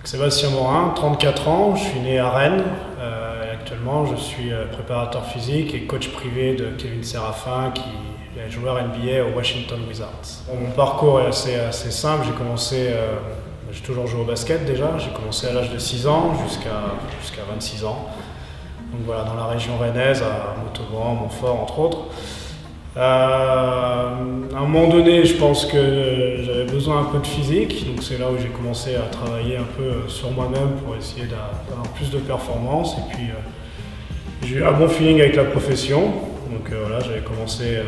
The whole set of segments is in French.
Sébastien Morin, 34 ans, je suis né à Rennes. Et actuellement, je suis préparateur physique et coach privé de Kevin Séraphin, qui est joueur NBA au Washington Wizards. Mon parcours est assez simple. J'ai toujours joué au basket déjà. J'ai commencé à l'âge de 6 ans jusqu'à 26 ans. Donc voilà, dans la région rennaise, à Montauban, Montfort, entre autres. À un moment donné, je pense que j'avais besoin un peu de physique, donc c'est là où j'ai commencé à travailler un peu sur moi-même pour essayer d'avoir plus de performance. Et puis j'ai eu un bon feeling avec la profession, donc voilà, j'avais commencé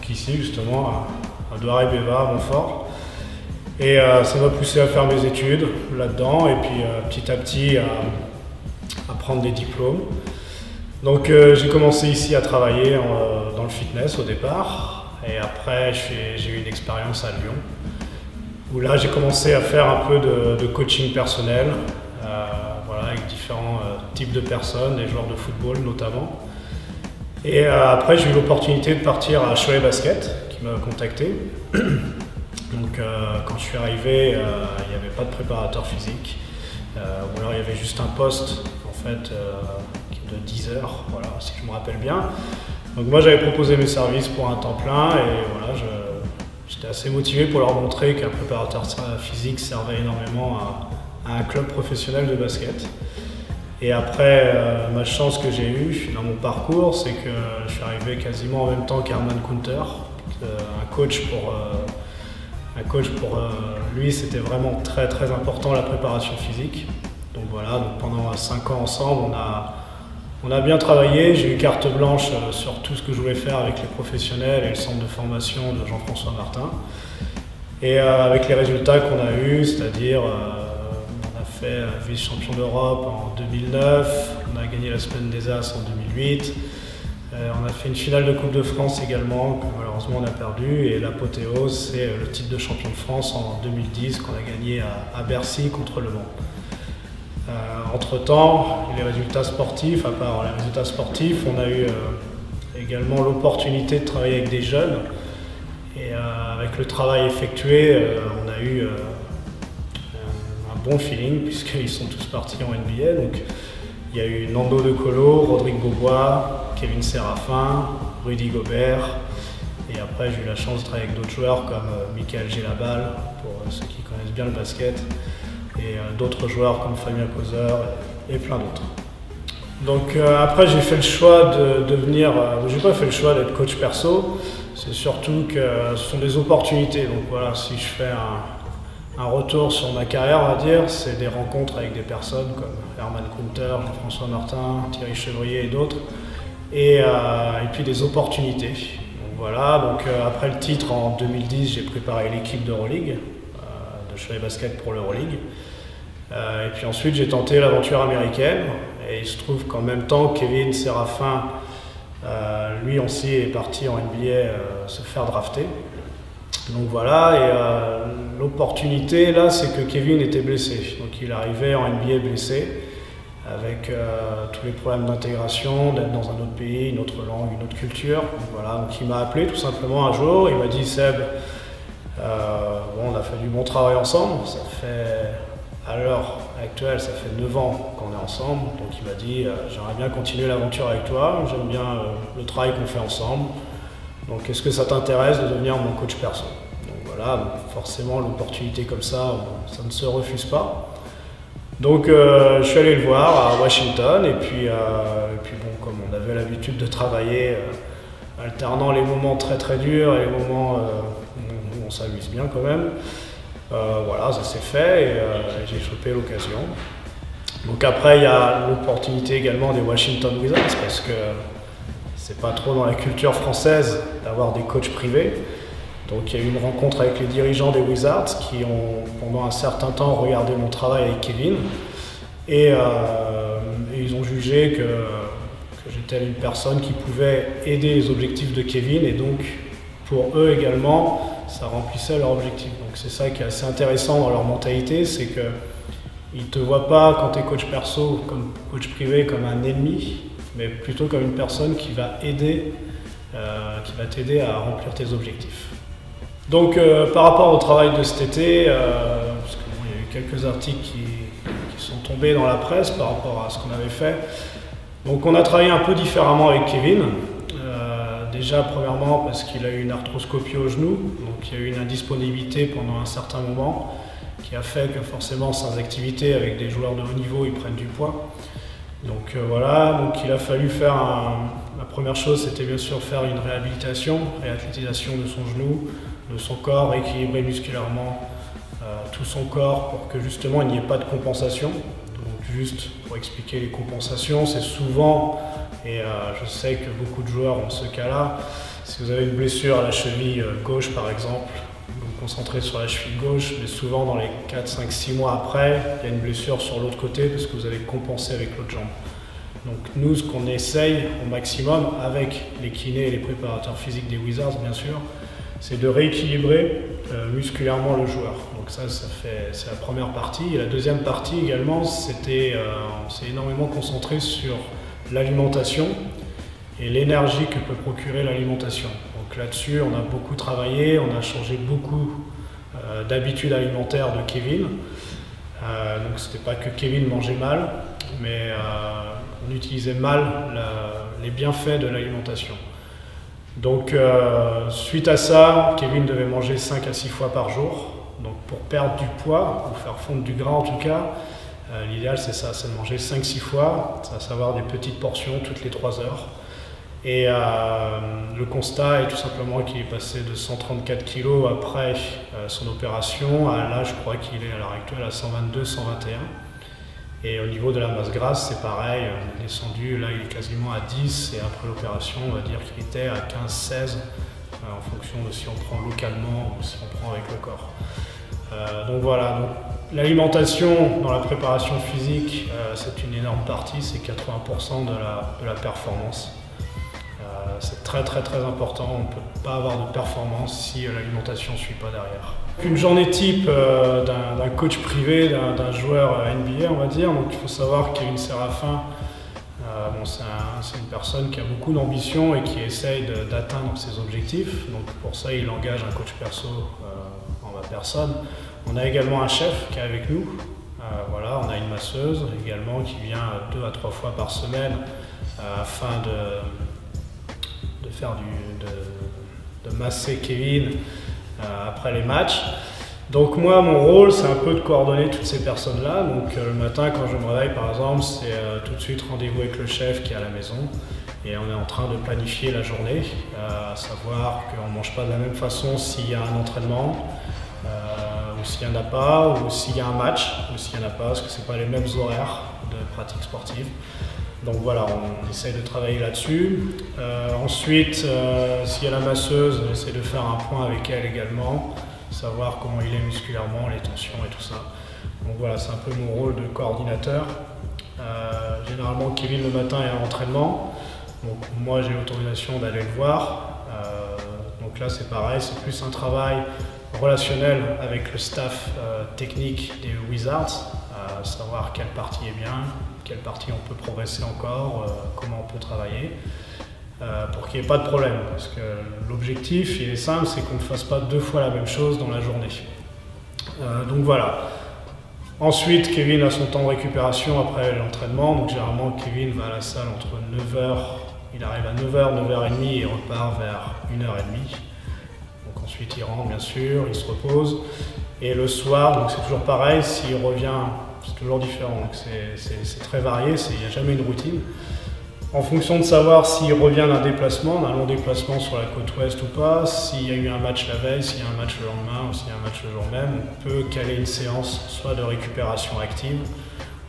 ici justement à Douarré-Béva, à Montfort. Et ça m'a poussé à faire mes études là-dedans et puis petit à petit à prendre des diplômes. Donc j'ai commencé ici à travailler dans le fitness au départ, et après j'ai eu une expérience à Lyon, où là j'ai commencé à faire un peu de coaching personnel, voilà, avec différents types de personnes, des joueurs de football notamment. Et après j'ai eu l'opportunité de partir à Cholet Basket, qui m'a contacté. Donc quand je suis arrivé, il n'y avait pas de préparateur physique, ou alors il y avait juste un poste en fait de 10 heures, voilà, si je me rappelle bien. Donc moi j'avais proposé mes services pour un temps plein, et voilà, j'étais assez motivé pour leur montrer qu'un préparateur physique servait énormément à un club professionnel de basket. Et après, ma chance que j'ai eue dans mon parcours, c'est que je suis arrivé quasiment en même temps qu'Herman Kunter, un coach pour lui, c'était vraiment très important la préparation physique. Donc voilà, donc pendant 5 ans ensemble, on a bien travaillé. J'ai eu carte blanche sur tout ce que je voulais faire avec les professionnels et le centre de formation de Jean-François Martin. Et avec les résultats qu'on a eus, c'est-à-dire on a fait vice-champion d'Europe en 2009, on a gagné la Semaine des As en 2008, on a fait une finale de Coupe de France également, que malheureusement on a perdu, et l'apothéose, c'est le titre de champion de France en 2010 qu'on a gagné à Bercy contre Le Mans. Entre-temps, les résultats sportifs, à part les résultats sportifs, on a eu également l'opportunité de travailler avec des jeunes. Et avec le travail effectué, on a eu un bon feeling, puisqu'ils sont tous partis en NBA. Donc, il y a eu Nando De Colo, Rodrigue Beaubois, Kevin Séraphin, Rudy Gobert. Et après, j'ai eu la chance de travailler avec d'autres joueurs comme Michael Gelabal, pour ceux qui connaissent bien le basket, et d'autres joueurs comme Fabien Causeur et plein d'autres. Donc après j'ai fait le choix de devenir, j'ai pas fait le choix d'être coach perso, c'est surtout que ce sont des opportunités. Donc voilà, si je fais un retour sur ma carrière, on va dire, c'est des rencontres avec des personnes comme Herman Kunter, Jean-François Martin, Thierry Chevrier et d'autres, et puis des opportunités. Donc voilà, donc après le titre en 2010, j'ai préparé l'équipe d'Euroleague, de Cholet Basket pour l'Euroleague. Et puis ensuite j'ai tenté l'aventure américaine, et il se trouve qu'en même temps Kevin Séraphin, lui aussi est parti en NBA se faire drafter. Donc voilà, et l'opportunité là, c'est que Kevin était blessé, donc il arrivait en NBA blessé, avec tous les problèmes d'intégration, d'être dans un autre pays, une autre langue, une autre culture. Donc voilà, donc il m'a appelé tout simplement un jour, il m'a dit: Seb, bon, on a fait du bon travail ensemble, ça fait, à l'heure actuelle, ça fait 9 ans qu'on est ensemble, donc il m'a dit j'aimerais bien continuer l'aventure avec toi, j'aime bien le travail qu'on fait ensemble, donc est-ce que ça t'intéresse de devenir mon coach perso? Donc voilà, donc forcément l'opportunité comme ça ne se refuse pas. Donc je suis allé le voir à Washington, et puis bon, comme on avait l'habitude de travailler, alternant les moments très durs et les moments où on s'amuse bien quand même, voilà, ça s'est fait, et j'ai chopé l'occasion. Donc après, il y a l'opportunité également des Washington Wizards, parce que c'est pas trop dans la culture française d'avoir des coachs privés. Donc il y a eu une rencontre avec les dirigeants des Wizards qui ont pendant un certain temps regardé mon travail avec Kevin, et ils ont jugé que j'étais une personne qui pouvait aider les objectifs de Kevin, et donc pour eux également, ça remplissait leur objectif. Donc c'est ça qui est assez intéressant dans leur mentalité, c'est qu'ils ne te voient pas quand tu es coach perso, comme coach privé, comme un ennemi, mais plutôt comme une personne qui va t'aider à remplir tes objectifs. Donc par rapport au travail de cet été, parce qu'il y a eu quelques articles sont tombés dans la presse par rapport à ce qu'on avait fait. Donc on a travaillé un peu différemment avec Kevin. Déjà premièrement parce qu'il a eu une arthroscopie au genou, donc il y a eu une indisponibilité pendant un certain moment qui a fait que forcément sans activité avec des joueurs de haut niveau ils prennent du poids. Donc voilà, donc il a fallu faire la première chose c'était bien sûr faire une réathlétisation de son genou, de son corps, équilibrer musculairement tout son corps pour que justement il n'y ait pas de compensation. Donc juste pour expliquer les compensations, c'est souvent, et je sais que beaucoup de joueurs ont ce cas-là, si vous avez une blessure à la cheville gauche par exemple, vous vous concentrez sur la cheville gauche, mais souvent dans les 4, 5, 6 mois après, il y a une blessure sur l'autre côté parce que vous avez compensé avec l'autre jambe. Donc nous, ce qu'on essaye au maximum, avec les kinés et les préparateurs physiques des Wizards bien sûr, c'est de rééquilibrer musculairement le joueur. Donc ça c'est la première partie. Et la deuxième partie également, on s'est énormément concentré sur l'alimentation et l'énergie que peut procurer l'alimentation. Donc là-dessus, on a beaucoup travaillé, on a changé beaucoup d'habitudes alimentaires de Kevin. Donc c'était pas que Kevin mangeait mal, mais on utilisait mal les bienfaits de l'alimentation. Donc suite à ça, Kevin devait manger 5 à 6 fois par jour. Donc pour perdre du poids, ou faire fondre du gras en tout cas, l'idéal c'est ça, c'est de manger 5-6 fois, à savoir des petites portions toutes les 3 heures. Et le constat est tout simplement qu'il est passé de 134 kg après son opération à là je crois qu'il est à l'heure actuelle à 122, 121. Et au niveau de la masse grasse, c'est pareil, on est descendu, là il est quasiment à 10 et après l'opération, on va dire qu'il était à 15-16 en fonction de si on prend localement ou si on prend avec le corps. Donc voilà, l'alimentation dans la préparation physique, c'est une énorme partie, c'est 80% de la performance. C'est très important, on ne peut pas avoir de performance si l'alimentation ne suit pas derrière. Une journée type d'un coach privé, d'un joueur NBA on va dire, donc il faut savoir qu'Kevin Séraphin, c'est une personne qui a beaucoup d'ambition et qui essaye d'atteindre ses objectifs, donc pour ça il engage un coach perso en ma personne. On a également un chef qui est avec nous, voilà, on a une masseuse également qui vient 2 à 3 fois par semaine afin de masser Kevin après les matchs. Donc moi, mon rôle, c'est un peu de coordonner toutes ces personnes-là. Donc le matin, quand je me réveille, par exemple, c'est tout de suite rendez-vous avec le chef qui est à la maison. Et on est en train de planifier la journée, à savoir qu'on ne mange pas de la même façon s'il y a un entraînement, ou s'il n'y en a pas, ou s'il y a un match, ou s'il n'y en a pas, parce que ce n'est pas les mêmes horaires de pratique sportive. Donc voilà, on essaye de travailler là-dessus. Ensuite, s'il y a la masseuse, on essaie de faire un point avec elle également, savoir comment il est musculairement, les tensions et tout ça. Donc voilà, c'est un peu mon rôle de coordinateur. Généralement, Kevin le matin est à l'entraînement, donc moi j'ai l'autorisation d'aller le voir. Donc là c'est pareil, c'est plus un travail relationnel avec le staff technique des Wizards, savoir quelle partie est bien, quelle partie on peut progresser encore, comment on peut travailler, pour qu'il n'y ait pas de problème. Parce que l'objectif, il est simple, c'est qu'on ne fasse pas 2 fois la même chose dans la journée. Donc voilà. Ensuite, Kevin a son temps de récupération après l'entraînement. Donc généralement, Kevin va à la salle entre 9h, il arrive à 9h, 9h30 et repart vers 1h30. Donc ensuite, il rentre bien sûr, il se repose. Et le soir, donc c'est toujours pareil, s'il revient, c'est toujours différent. Donc c'est très varié, il n'y a jamais une routine. En fonction de savoir s'il revient d'un déplacement, d'un long déplacement sur la côte ouest ou pas, s'il y a eu un match la veille, s'il y a un match le lendemain ou s'il y a un match le jour même, on peut caler une séance soit de récupération active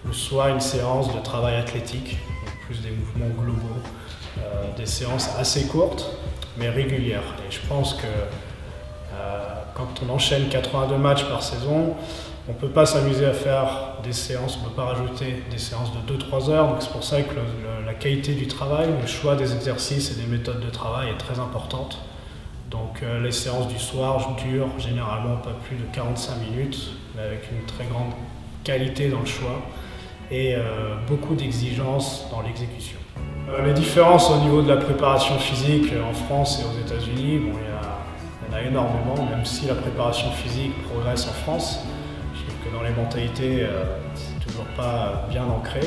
ou soit une séance de travail athlétique, donc plus des mouvements globaux, des séances assez courtes mais régulières. Et je pense que quand on enchaîne 82 matchs par saison, on ne peut pas s'amuser à faire des séances, on ne peut pas rajouter des séances de 2-3 heures, donc c'est pour ça que la qualité du travail, le choix des exercices et des méthodes de travail est très importante. Donc les séances du soir durent généralement pas plus de 45 minutes, mais avec une très grande qualité dans le choix et beaucoup d'exigences dans l'exécution. Les différences au niveau de la préparation physique en France et aux États-Unis, bon, il y en a énormément, même si la préparation physique progresse en France. Dans les mentalités, c'est toujours pas bien ancré.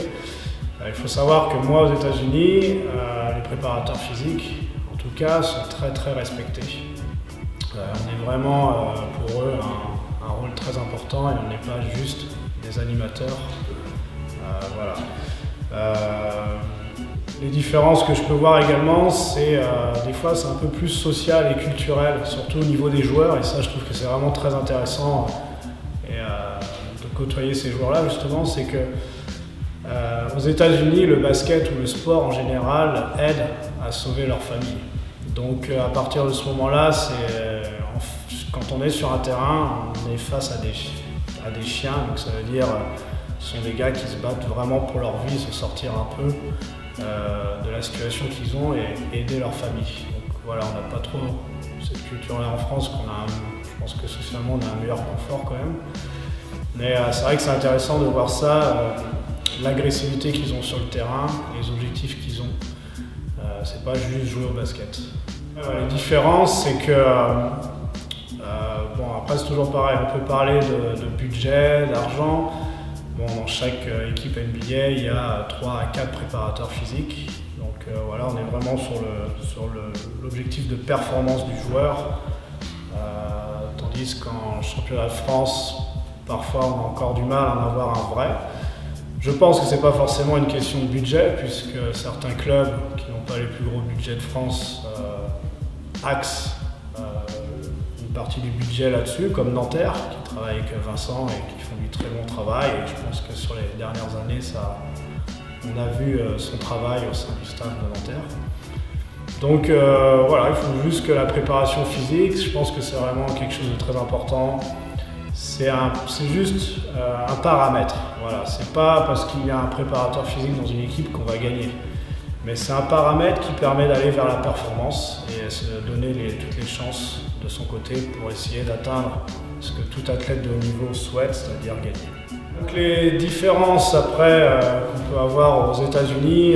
Il faut savoir que moi, aux États-Unis, les préparateurs physiques, en tout cas, sont très respectés. On est vraiment pour eux un rôle très important et on n'est pas juste des animateurs. Voilà. Les différences que je peux voir également, c'est des fois c'est un peu plus social et culturel, surtout au niveau des joueurs, et ça je trouve que c'est vraiment très intéressant de côtoyer ces joueurs-là justement, c'est que aux États-Unis, le basket ou le sport en général aide à sauver leur famille. Donc à partir de ce moment-là, quand on est sur un terrain, on est face à des chiens, donc ça veut dire ce sont des gars qui se battent vraiment pour leur vie, se sortir un peu de la situation qu'ils ont et aider leur famille. Donc voilà, on n'a pas trop cette culture-là en France, je pense que socialement on a un meilleur confort quand même. Mais c'est vrai que c'est intéressant de voir ça, l'agressivité qu'ils ont sur le terrain, les objectifs qu'ils ont. C'est pas juste jouer au basket. Les différences, c'est que bon, après c'est toujours pareil, on peut parler de budget, d'argent. Bon, dans chaque équipe NBA, il y a 3 à 4 préparateurs physiques. Donc voilà, on est vraiment sur l'objectif de performance du joueur. Tandis qu'en championnat de France, parfois on a encore du mal à en avoir un vrai. Je pense que ce n'est pas forcément une question de budget, puisque certains clubs qui n'ont pas les plus gros budgets de France axent une partie du budget là-dessus, comme Nanterre, qui travaille avec Vincent et qui font du très bon travail. Et je pense que sur les dernières années, on a vu son travail au sein du staff de Nanterre. Donc voilà, il faut juste que la préparation physique, je pense que c'est vraiment quelque chose de très important. C'est juste un paramètre. Voilà. C'est pas parce qu'il y a un préparateur physique dans une équipe qu'on va gagner. Mais c'est un paramètre qui permet d'aller vers la performance et se donner toutes les chances de son côté pour essayer d'atteindre ce que tout athlète de haut niveau souhaite, c'est-à-dire gagner. Donc les différences après qu'on peut avoir aux États-Unis,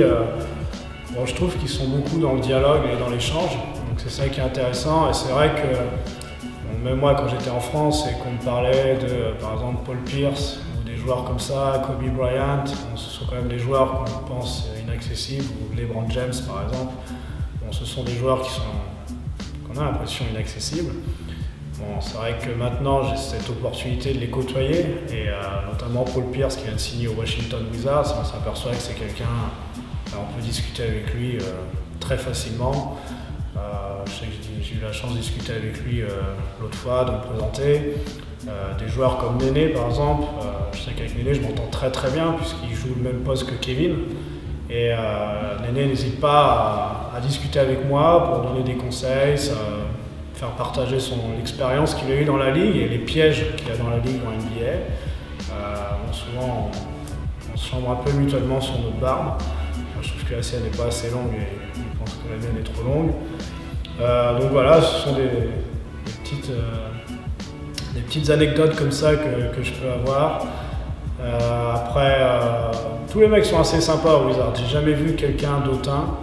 bon, je trouve qu'ils sont beaucoup dans le dialogue et dans l'échange. Donc c'est ça qui est intéressant et c'est vrai que même moi, quand j'étais en France et qu'on me parlait de, par exemple, Paul Pierce ou des joueurs comme ça, Kobe Bryant, bon, ce sont quand même des joueurs qu'on pense inaccessibles, ou LeBron James par exemple. Bon, ce sont des joueurs qu'on a l'impression inaccessibles. Bon, c'est vrai que maintenant j'ai cette opportunité de les côtoyer et notamment Paul Pierce qui vient de signer au Washington Wizards, on s'aperçoit que c'est quelqu'un, on peut discuter avec lui très facilement. Je sais que j'ai eu la chance de discuter avec lui l'autre fois, de me présenter. Des joueurs comme Néné par exemple, je sais qu'avec Néné je m'entends très bien puisqu'il joue le même poste que Kevin. Et Néné n'hésite pas à discuter avec moi pour donner des conseils, faire partager l'expérience qu'il a eue dans la ligue et les pièges qu'il y a dans la ligue en NBA. Souvent on se chambre un peu mutuellement sur notre barbe. Je trouve que la sienne n'est pas assez longue et je pense que la mienne est trop longue. Donc voilà, ce sont des petites anecdotes comme ça que je peux avoir. Après, tous les mecs sont assez sympas au Wizards. J'ai jamais vu quelqu'un d'autant.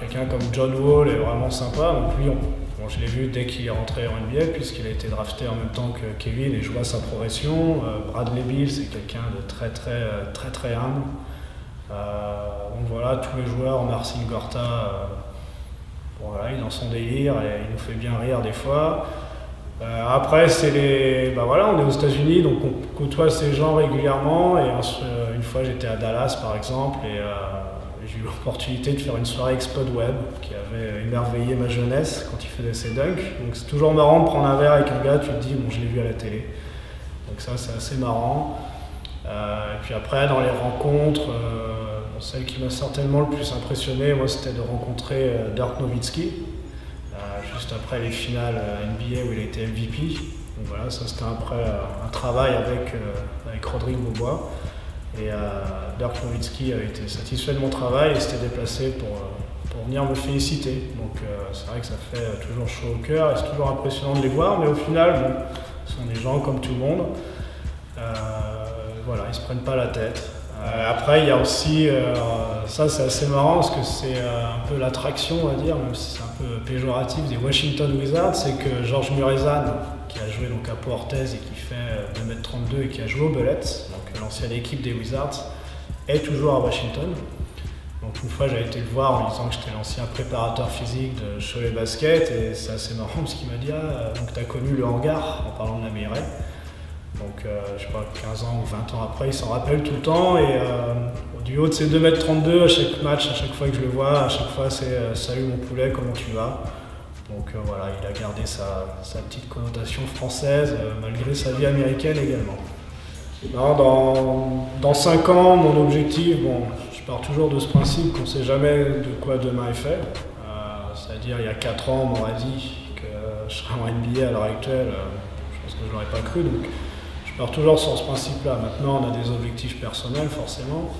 Quelqu'un comme John Wall est vraiment sympa. Donc lui, bon, je l'ai vu dès qu'il est rentré en NBA puisqu'il a été drafté en même temps que Kevin et je vois sa progression. Bradley Beal, c'est quelqu'un de très humble. Donc voilà, tous les joueurs, Marcin Gorta, bon, voilà, il est dans son délire et il nous fait bien rire des fois. Après, voilà, on est aux États-Unis, donc on côtoie ces gens régulièrement. Et une fois, j'étais à Dallas par exemple, et j'ai eu l'opportunité de faire une soirée avec Spud Webb, qui avait émerveillé ma jeunesse quand il faisait ses dunks. Donc c'est toujours marrant de prendre un verre avec un gars, tu te dis, bon, je l'ai vu à la télé. Donc ça, c'est assez marrant. Et puis après, dans les rencontres, celle qui m'a certainement le plus impressionné, moi, c'était de rencontrer Dirk Nowitzki, juste après les finales NBA où il a été MVP. Donc voilà, ça c'était après un travail avec Rodrigue Beaubois. Et Dirk Nowitzki a été satisfait de mon travail et s'était déplacé pour venir me féliciter. Donc c'est vrai que ça fait toujours chaud au cœur et c'est toujours impressionnant de les voir, mais au final, bon, ce sont des gens comme tout le monde. Voilà, ils se prennent pas la tête. Après, il y a aussi, ça c'est assez marrant parce que c'est un peu l'attraction, on va dire, même si c'est un peu péjoratif, des Washington Wizards, c'est que Georges Muresan, qui a joué donc à Pau Orthez et qui fait 2m32 et qui a joué aux Bullets, donc l'ancienne équipe des Wizards, est toujours à Washington. Donc une fois j'avais été le voir en lui disant que j'étais l'ancien préparateur physique de Cholet Basket, et c'est assez marrant parce qu'il m'a dit donc tu as connu le hangar, en parlant de la Meilleray. Donc je sais pas, 15 ans ou 20 ans après, il s'en rappelle tout le temps, et du haut de ses 2,32 m à chaque match, à chaque fois que je le vois, à chaque fois c'est salut mon poulet, comment tu vas? Donc voilà, il a gardé sa petite connotation française malgré sa vie américaine également. Non, dans 5 ans, mon objectif, bon, je pars toujours de ce principe qu'on ne sait jamais de quoi demain est fait. C'est-à-dire, il y a 4 ans, on m'aurait dit que je serais en NBA à l'heure actuelle. Je pense que je ne l'aurais pas cru. Donc, je pars toujours sur ce principe-là. Maintenant, on a des objectifs personnels, forcément.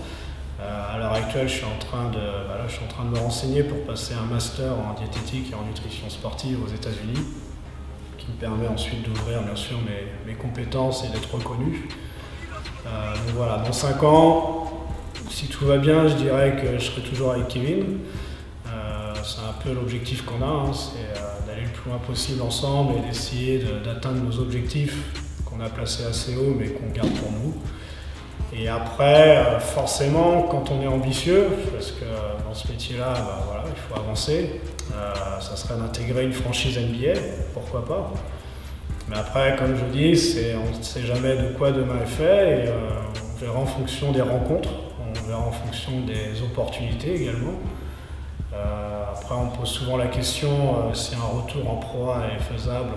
À l'heure actuelle, je suis en train de me renseigner pour passer un master en diététique et en nutrition sportive aux États-Unis, qui me permet ensuite d'ouvrir, bien sûr, mes compétences et d'être reconnu. Donc voilà, dans 5 ans, si tout va bien, je dirais que je serai toujours avec Kevin. C'est un peu l'objectif qu'on a, c'est d'aller le plus loin possible ensemble et d'essayer d'atteindre nos objectifs qu'on a placés assez haut mais qu'on garde pour nous. Et après, forcément, quand on est ambitieux, parce que dans ce métier-là, voilà, il faut avancer, ça serait d'intégrer une franchise NBA, pourquoi pas. Mais après, comme je dis, on ne sait jamais de quoi demain est fait, et on verra en fonction des rencontres, on verra en fonction des opportunités également. Après, on me pose souvent la question si un retour en Pro A est faisable.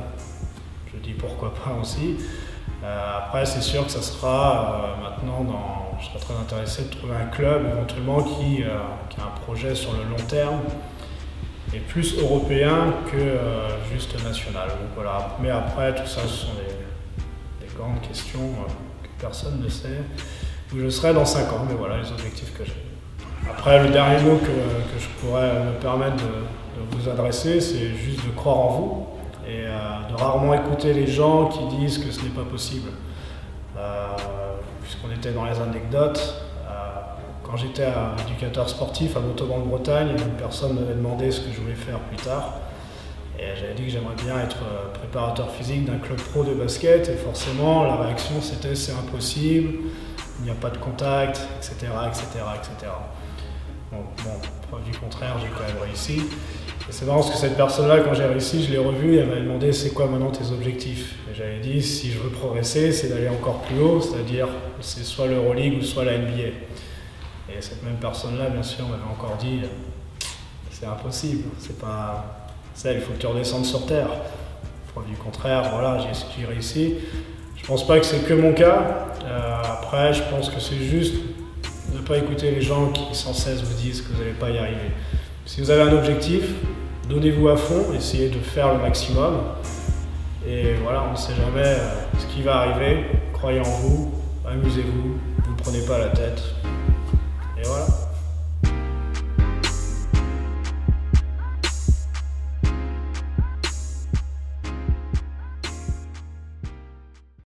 Je dis pourquoi pas aussi. Après, c'est sûr que ça sera maintenant, je serais très intéressé de trouver un club éventuellement qui a un projet sur le long terme et plus européen que juste national. Donc voilà. Mais après, tout ça, ce sont des grandes questions que personne ne sait où je serai dans 5 ans. Mais voilà les objectifs que j'ai. Après, le dernier mot que je pourrais me permettre de vous adresser, c'est juste de croire en vous et de rarement écouter les gens qui disent que ce n'est pas possible. Puisqu'on était dans les anecdotes, quand j'étais éducateur sportif à Montauban de Bretagne, une personne m'avait demandé ce que je voulais faire plus tard. Et j'avais dit que j'aimerais bien être préparateur physique d'un club pro de basket, et forcément la réaction c'était c'est impossible, il n'y a pas de contact, etc. etc. Bon, preuve du contraire, j'ai quand même réussi. Et c'est marrant parce que cette personne-là, quand j'ai réussi, je l'ai revue et elle m'avait demandé c'est quoi maintenant tes objectifs. Et j'avais dit si je veux progresser, c'est d'aller encore plus haut, c'est-à-dire c'est soit l'Euroleague ou soit la NBA. Et cette même personne-là, bien sûr, m'avait encore dit c'est impossible, c'est pas ça, il faut que tu redescendes sur terre. Preuve du contraire, voilà, j'ai réussi. Je pense pas que c'est que mon cas. Après, je pense que c'est juste ne pas écouter les gens qui sans cesse vous disent que vous n'allez pas y arriver. Si vous avez un objectif, donnez-vous à fond, essayez de faire le maximum. Et voilà, on ne sait jamais ce qui va arriver. Croyez en vous, amusez-vous, ne vous prenez pas la tête.